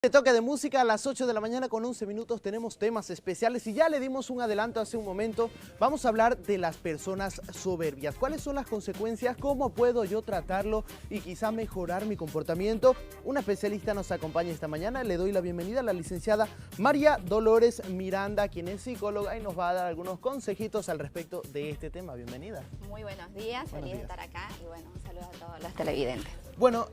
De toque de música a las 8 de la mañana con 11 minutos tenemos temas especiales y ya le dimos un adelanto hace un momento. Vamos a hablar de las personas soberbias. ¿Cuáles son las consecuencias? ¿Cómo puedo yo tratarlo y quizá mejorar mi comportamiento? Una especialista nos acompaña esta mañana. Le doy la bienvenida a la licenciada María Dolores Miranda, quien es psicóloga y nos va a dar algunos consejitos al respecto de este tema. Bienvenida. Muy buenos días, feliz de estar acá y bueno, un saludo a todos los televidentes. Bueno,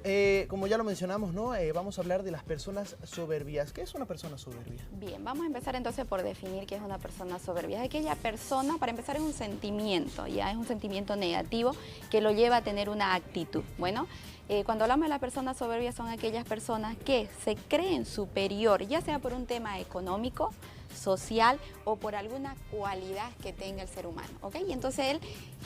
como ya lo mencionamos, ¿no? Vamos a hablar de las personas soberbias. ¿Qué es una persona soberbia? Bien, vamos a empezar entonces por definir qué es una persona soberbia. Es aquella persona, para empezar, es un sentimiento, ya es un sentimiento negativo que lo lleva a tener una actitud. Bueno, cuando hablamos de las personas soberbias son aquellas personas que se creen superior, ya sea por un tema económico, social o por alguna cualidad que tenga el ser humano, ¿ok? Y entonces él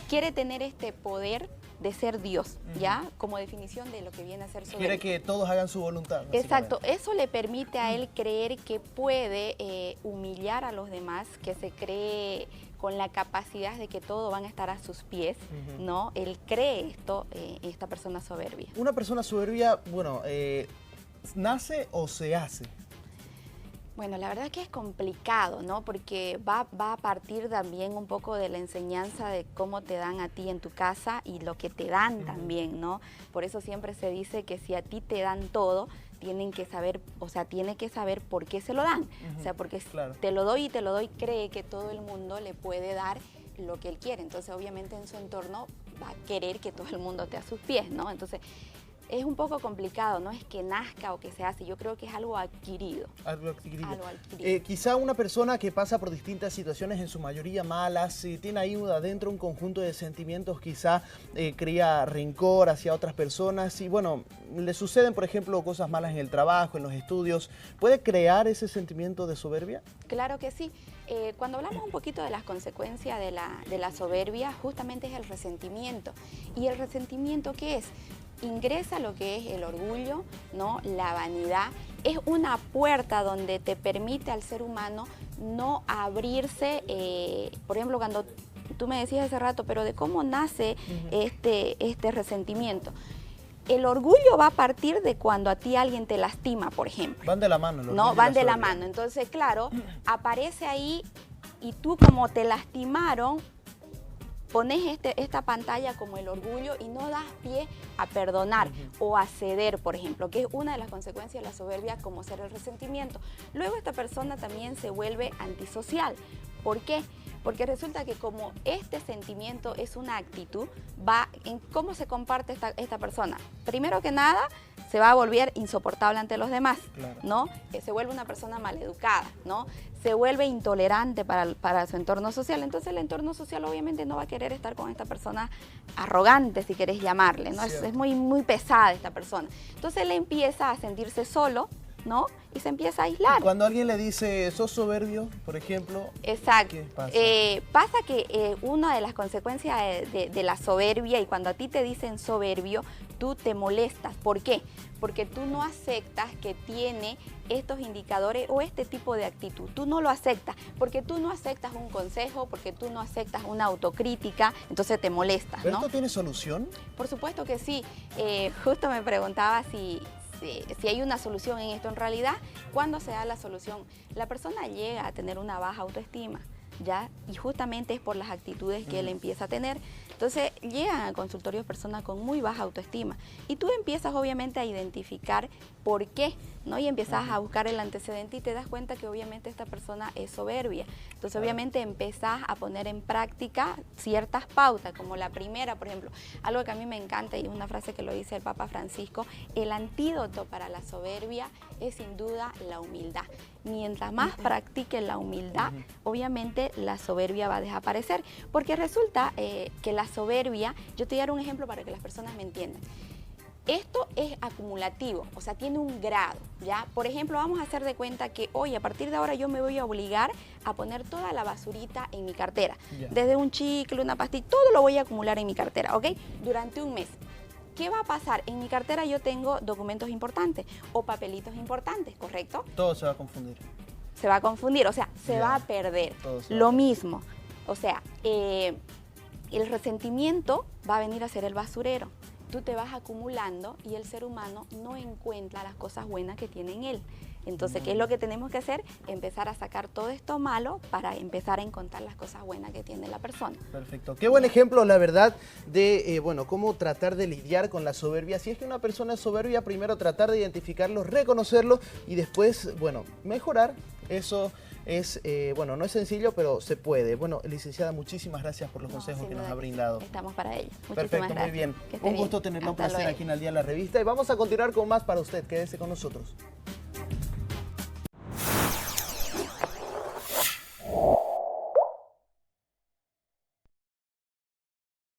quiere tener este poder de ser Dios, ¿ya? Como definición de lo que viene a ser soberbia. Quiere que todos hagan su voluntad. Exacto, eso le permite a él creer que puede humillar a los demás, que se cree con la capacidad de que todos van a estar a sus pies, ¿no? Él cree esto, esta persona soberbia. Una persona soberbia, bueno, ¿nace o se hace? Bueno, la verdad es que es complicado, ¿no? Porque va a partir también un poco de la enseñanza de cómo te dan a ti en tu casa y lo que te dan también, ¿no? Por eso siempre se dice que si a ti te dan todo, tienen que saber, o sea, tiene que saber por qué se lo dan. O sea, porque te lo doy y te lo doy, cree que todo el mundo le puede dar lo que él quiere. Entonces, obviamente, en su entorno va a querer que todo el mundo esté a sus pies, ¿no? Entonces, es un poco complicado, no es que nazca o que se hace, yo creo que es algo adquirido. Algo adquirido. Algo adquirido. Quizá una persona que pasa por distintas situaciones, en su mayoría malas, tiene ahí adentro un conjunto de sentimientos, quizá crea rencor hacia otras personas y bueno, le suceden por ejemplo cosas malas en el trabajo, en los estudios, ¿puede crear ese sentimiento de soberbia? Claro que sí. Cuando hablamos un poquito de las consecuencias de la soberbia, justamente es el resentimiento. ¿Y el resentimiento qué es? Ingresa lo que es el orgullo, ¿no? La vanidad. Es una puerta donde te permite al ser humano no abrirse, por ejemplo, cuando tú me decías hace rato, pero de cómo nace este resentimiento. El orgullo va a partir de cuando a ti alguien te lastima, por ejemplo. Van de la mano. No, van de la mano. Entonces, claro, aparece ahí y tú como te lastimaron, pones esta pantalla como el orgullo y no das pie a perdonar o a ceder, por ejemplo, que es una de las consecuencias de la soberbia, como ser el resentimiento. Luego esta persona también se vuelve antisocial. ¿Por qué? Porque resulta que como este sentimiento es una actitud, va en cómo se comparte esta persona. Primero que nada, se va a volver insoportable ante los demás, ¿no? Se vuelve una persona maleducada, ¿no? Se vuelve intolerante para su entorno social. Entonces el entorno social obviamente no va a querer estar con esta persona arrogante, si querés llamarle, ¿no? Es muy pesada esta persona. Entonces él empieza a sentirse solo, ¿no? Y se empieza a aislar. Y cuando alguien le dice, sos soberbio, por ejemplo, exacto. ¿qué pasa? Pasa que una de las consecuencias de la soberbia, y cuando a ti te dicen soberbio, tú te molestas. ¿Por qué? Porque tú no aceptas que tiene estos indicadores o este tipo de actitud. Tú no lo aceptas, porque tú no aceptas un consejo, porque tú no aceptas una autocrítica, entonces te molestas, ¿Pero ¿no? esto tiene solución? Por supuesto que sí. Justo me preguntaba si hay una solución en esto. En realidad, ¿cuándo se da la solución? La persona llega a tener una baja autoestima, ¿ya? Y justamente es por las actitudes que él empieza a tener. Entonces, llegan al consultorio personas con muy baja autoestima y tú empiezas obviamente a identificar por qué, ¿no? Y empiezas a buscar el antecedente y te das cuenta que obviamente esta persona es soberbia. Entonces, obviamente empezás a poner en práctica ciertas pautas, como la primera, por ejemplo, algo que a mí me encanta y es una frase que lo dice el Papa Francisco: el antídoto para la soberbia es sin duda la humildad. Mientras más practiques la humildad, obviamente la soberbia va a desaparecer, porque resulta que la soberbia, yo te voy a dar un ejemplo para que las personas me entiendan. Esto es acumulativo, o sea, tiene un grado, ¿ya? Por ejemplo, vamos a hacer de cuenta que hoy, a partir de ahora, yo me voy a obligar a poner toda la basurita en mi cartera. Desde un chicle, una pastilla, todo lo voy a acumular en mi cartera, ¿ok? Durante un mes. ¿Qué va a pasar? En mi cartera yo tengo documentos importantes o papelitos importantes, ¿correcto? Todo se va a confundir. Se va a confundir, o sea, se va a perder. Lo mismo, o sea, el resentimiento va a venir a ser el basurero. Tú te vas acumulando y el ser humano no encuentra las cosas buenas que tiene en él. Entonces, ¿qué es lo que tenemos que hacer? Empezar a sacar todo esto malo para empezar a encontrar las cosas buenas que tiene la persona. Perfecto. Qué buen ejemplo, la verdad, de bueno, cómo tratar de lidiar con la soberbia. Si es que una persona es soberbia, primero tratar de identificarlo, reconocerlo y después, bueno, mejorar. Eso es, bueno, no es sencillo, pero se puede. Bueno, licenciada, muchísimas gracias por los consejos que nos ha brindado. Estamos para ello. Perfecto, gracias. muy bien. Que esté Un gusto bien. tenerlo, un Hasta placer luego. aquí en Al Día de la Revista. Y vamos a continuar con más para usted. Quédese con nosotros.